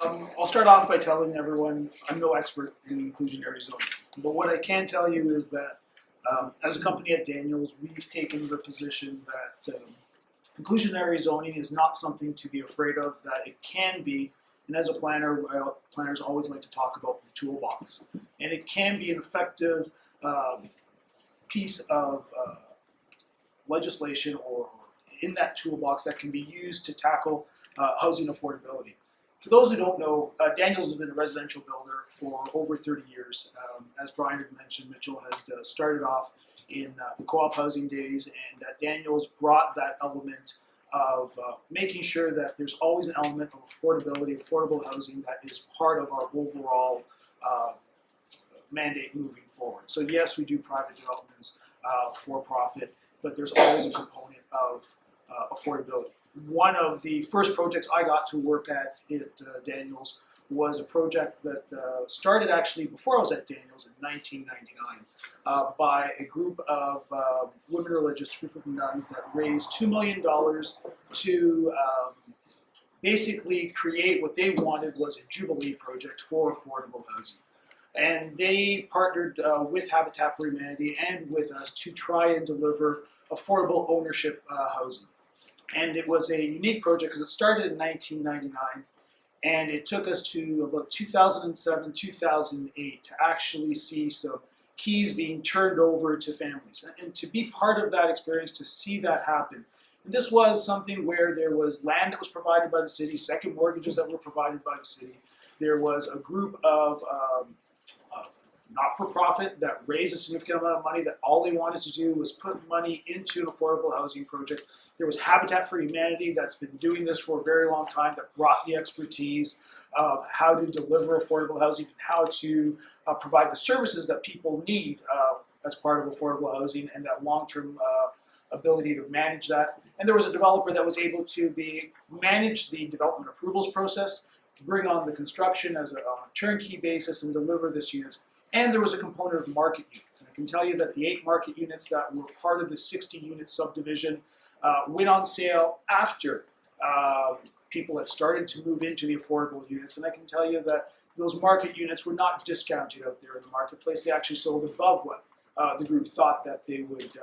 I'll start off by telling everyone I'm no expert in inclusionary zoning, but what I can tell you is that as a company at Daniels, we've taken the position that inclusionary zoning is not something to be afraid of, that it can be, and as a planner, planners always like to talk about the toolbox, and it can be an effective piece of legislation or in that toolbox that can be used to tackle housing affordability. For those who don't know, Daniels has been a residential builder for over 30 years. As Brian had mentioned, Mitchell had started off in the co-op housing days, and Daniels brought that element of making sure that there's always an element of affordability, affordable housing that is part of our overall mandate moving forward. So yes, we do private developments for profit, but there's always a component of affordability. One of the first projects I got to work at Daniels was a project that started actually before I was at Daniels in 1999 by a group of women religious, group of nuns that raised $2 million to basically create what they wanted was a Jubilee project for affordable housing. And they partnered with Habitat for Humanity and with us to try and deliver affordable ownership housing. And it was a unique project because it started in 1999 and it took us to about 2007, 2008 to actually see some keys being turned over to families. And to be part of that experience, to see that happen. And this was something where there was land that was provided by the city, second mortgages that were provided by the city. There was a group of not-for-profit that raised a significant amount of money that all they wanted to do was put money into an affordable housing project. There was Habitat for Humanity that's been doing this for a very long time that brought the expertise of how to deliver affordable housing and how to provide the services that people need as part of affordable housing and that long-term ability to manage that. And there was a developer that was able to manage the development approvals process, bring on the construction as a turnkey basis and deliver this units. And there was a component of market units. And I can tell you that the 8 market units that were part of the 60-unit subdivision went on sale after people had started to move into the affordable units. And I can tell you that those market units were not discounted out there in the marketplace. They actually sold above what the group thought that they would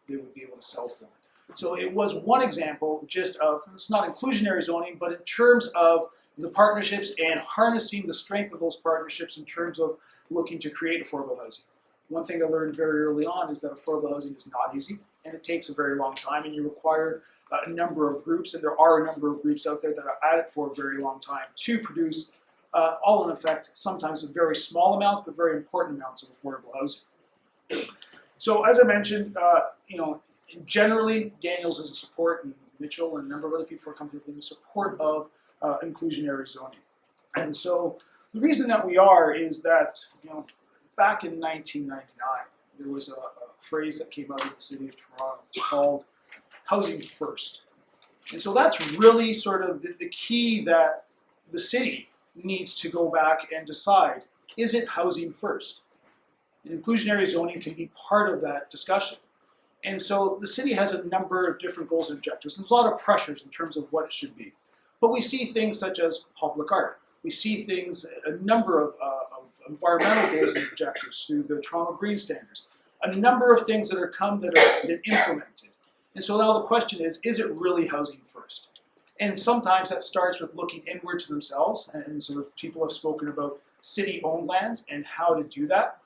be able to sell for. So it was one example just of, it's not inclusionary zoning, but in terms of the partnerships and harnessing the strength of those partnerships in terms of looking to create affordable housing. One thing I learned very early on is that affordable housing is not easy and it takes a very long time and you require a number of groups, and there are a number of groups out there that are at it for a very long time to produce all in effect, sometimes very small amounts but very important amounts of affordable housing. So as I mentioned, generally Daniels is in support, and Mitchell and a number of other people for companies are in support of inclusionary zoning. And so the reason that we are is that, back in 1999, there was a phrase that came out of the city of Toronto. It's called housing first. And so that's really sort of the key that the city needs to go back and decide, is it housing first? And inclusionary zoning can be part of that discussion. And so the city has a number of different goals and objectives. There's a lot of pressures in terms of what it should be. But we see things such as public art. We see things, a number of environmental goals and objectives through the Toronto Green Standards. A number of things that have been implemented. And so now the question is it really housing first? And sometimes that starts with looking inward to themselves, and sort of people have spoken about city-owned lands and how to do that.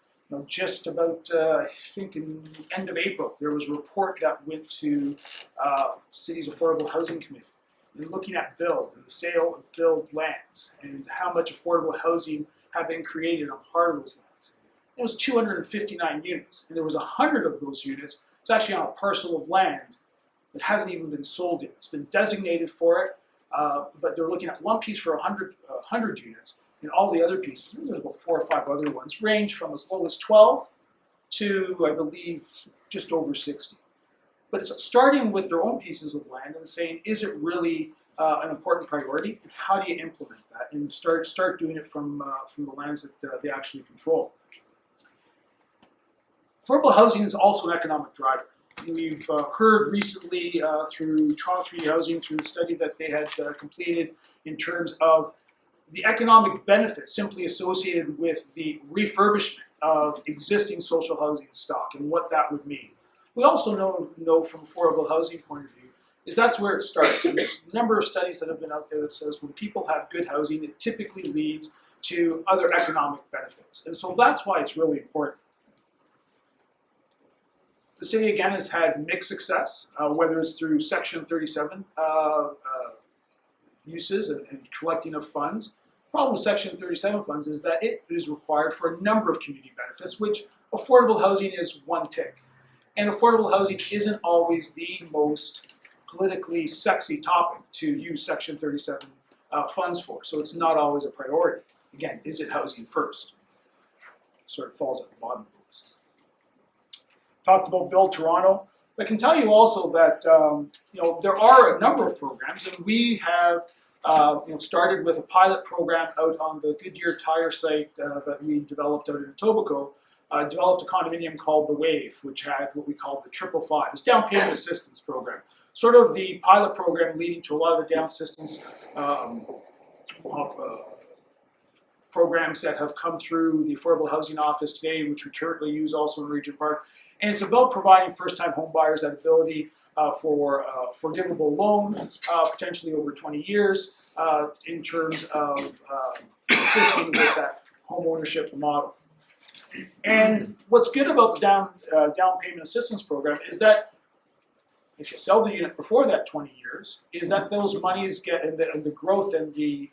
Just about, I think in the end of April, there was a report that went to City's Affordable Housing Committee. And looking at build and the sale of build lands and how much affordable housing had been created on part of those lands. It was 259 units, and there was 100 of those units. It's actually on a parcel of land that hasn't even been sold yet. It's been designated for it, but they're looking at one piece for 100 units, and all the other pieces, and there's about 4 or 5 other ones, range from as low as 12 to, I believe, just over 60. But it's starting with their own pieces of land and saying, is it really an important priority, and how do you implement that, and start doing it from the lands that they actually control. Affordable housing is also an economic driver. We've heard recently through Toronto Community Housing, through the study that they had completed in terms of the economic benefit simply associated with the refurbishment of existing social housing stock and what that would mean. We also know from affordable housing point of view is that's where it starts. And there's a number of studies that have been out there that says when people have good housing, it typically leads to other economic benefits. And so that's why it's really important. The city, again, has had mixed success, whether it's through Section 37 uses and collecting of funds. The problem with Section 37 funds is that it is required for a number of community benefits, which affordable housing is one tick. And affordable housing isn't always the most politically sexy topic to use Section 37 funds for, so it's not always a priority. Again, is it housing first? It sort of falls at the bottom of the list. Talked about Build Toronto. I can tell you also that there are a number of programs, and we have started with a pilot program out on the Goodyear tire site that we developed out in Etobicoke. Developed a condominium called The Wave, which had what we call the 555. It's down payment assistance program. Sort of the pilot program leading to a lot of the down assistance programs that have come through the Affordable Housing Office today, which we currently use also in Regent Park. And it's about providing first-time home buyers that ability for forgivable loan, potentially over 20 years, in terms of assisting with that home ownership model. And what's good about the down payment assistance program is that if you sell the unit before that 20 years, is that those monies get and the growth and the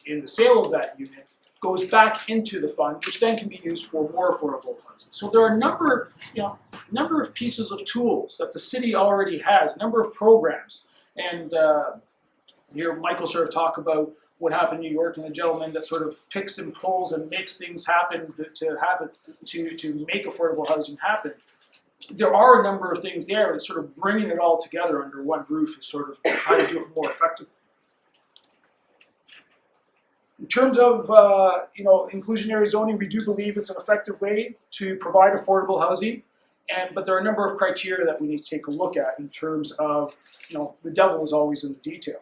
in the sale of that unit goes back into the fund, which then can be used for more affordable housing. So there are a number of pieces of tools that the city already has, a number of programs, and here Michael sort of talk about what happened in New York and the gentleman that sort of picks and pulls and makes things happen to make affordable housing happen. There are a number of things there, and sort of bringing it all together under one roof is sort of trying to do it more effectively. In terms of inclusionary zoning, we do believe it's an effective way to provide affordable housing, but there are a number of criteria that we need to take a look at in terms of the devil is always in the detail.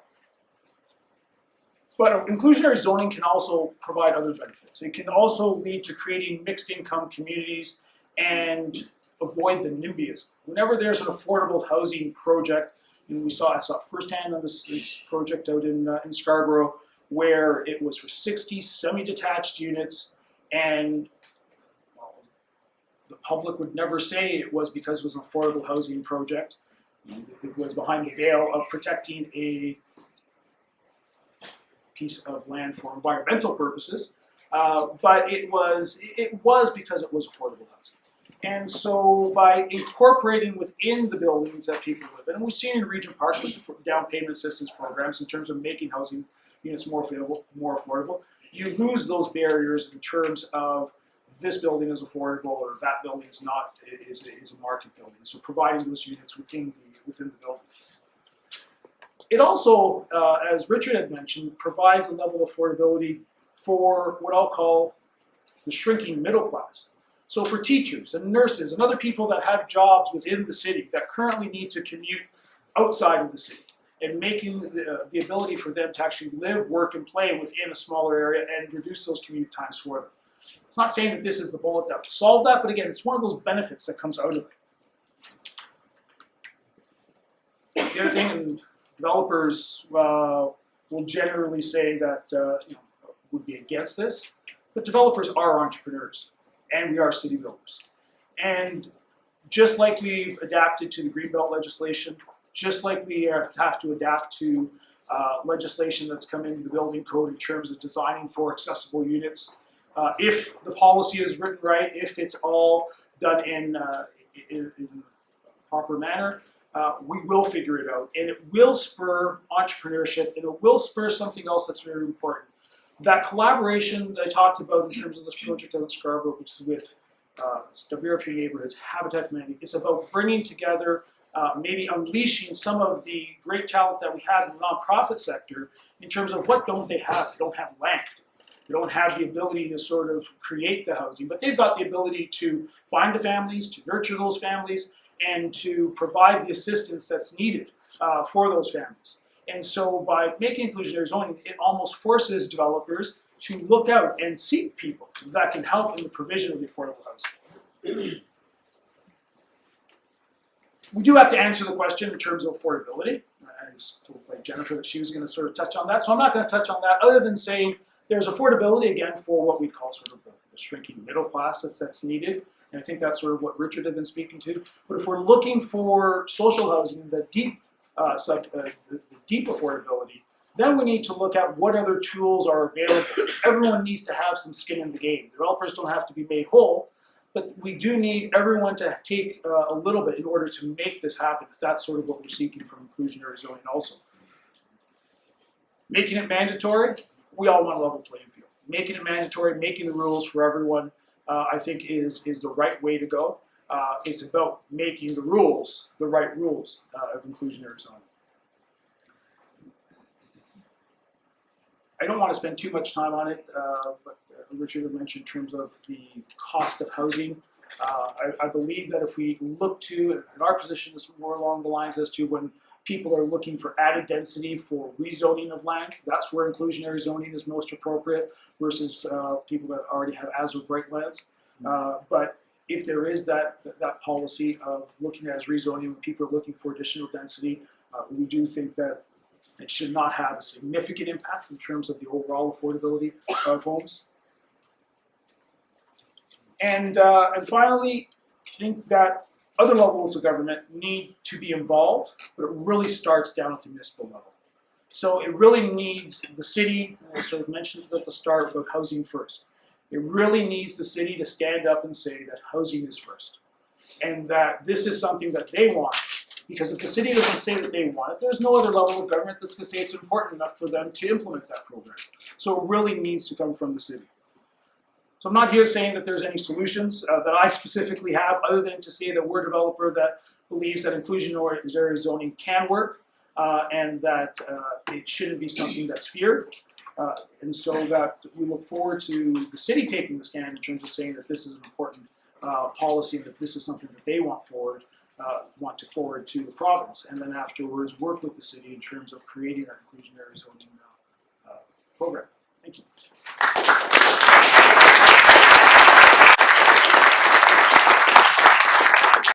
But inclusionary zoning can also provide other benefits. It can also lead to creating mixed income communities and avoid the NIMBYism. Whenever there's an affordable housing project, and I saw it firsthand on this project out in Scarborough, where it was for 60 semi-detached units, and the public would never say it was because it was an affordable housing project. It was behind the veil of protecting a piece of land for environmental purposes, but it was because it was affordable housing. And so by incorporating within the buildings that people live in, and we've seen in Regent Park with the down payment assistance programs in terms of making housing units more affordable, you lose those barriers in terms of this building is affordable or that building is not, is a market building. So providing those units within the building. It also, as Richard had mentioned, provides a level of affordability for what I'll call the shrinking middle class. So for teachers and nurses and other people that have jobs within the city that currently need to commute outside of the city, and making the ability for them to actually live, work, and play within a smaller area and reduce those commute times for them. I'm not saying that this is the bullet that will solve that, but again, it's one of those benefits that comes out of it. The other thing, and developers will generally say that would be against this, but developers are entrepreneurs, and we are city builders. And just like we've adapted to the Greenbelt legislation, just like we have to adapt to legislation that's come into the building code in terms of designing for accessible units, if the policy is written right, if it's all done in a proper manner, we will figure it out, and it will spur entrepreneurship, and it will spur something else that's very important. That collaboration that I talked about in terms of this project out in Scarborough, which is with WRP Neighborhoods, Habitat for Humanity, it's about bringing together, maybe unleashing some of the great talent that we have in the nonprofit sector in terms of what don't they have? They don't have land. They don't have the ability to sort of create the housing, but they've got the ability to find the families, to nurture those families, and to provide the assistance that's needed for those families. And so by making inclusionary zoning, it almost forces developers to look out and seek people that can help in the provision of the affordable housing. We do have to answer the question in terms of affordability. I just told by Jennifer that she was going to sort of touch on that, so I'm not going to touch on that other than saying there's affordability, again, for what we call sort of the shrinking middle class that's needed. And I think that's sort of what Richard had been speaking to. But if we're looking for social housing, the deep affordability, then we need to look at what other tools are available. Everyone needs to have some skin in the game. Developers don't have to be made whole, but we do need everyone to take a little bit in order to make this happen, if that's sort of what we're seeking from inclusionary zoning also. Making it mandatory, we all want a level playing field. Making it mandatory, making the rules for everyone, I think is the right way to go. It's about making the rules the right rules of inclusionary zoning. I don't want to spend too much time on it, but Richard had mentioned in terms of the cost of housing. I believe that if we look to, and our position is more along the lines as to when people are looking for added density for rezoning of lands, that's where inclusionary zoning is most appropriate versus people that already have as of right lands. But if there is that policy of looking at as rezoning when people are looking for additional density, we do think that it should not have a significant impact in terms of the overall affordability of homes. And finally, I think that other levels of government need to be involved, but it really starts down at the municipal level. So it really needs the city, I sort of mentioned at the start about housing first. It really needs the city to stand up and say that housing is first. And that this is something that they want. Because if the city doesn't say that they want it, there's no other level of government that's going to say it's important enough for them to implement that program. So it really needs to come from the city. So I'm not here saying that there's any solutions that I specifically have, other than to say that we're a developer that believes that inclusionary zoning can work, and that it shouldn't be something that's feared. And so that we look forward to the city taking the stand in terms of saying that this is an important policy and that this is something that they want to forward to the province, and then afterwards work with the city in terms of creating that inclusionary zoning program. Thank you.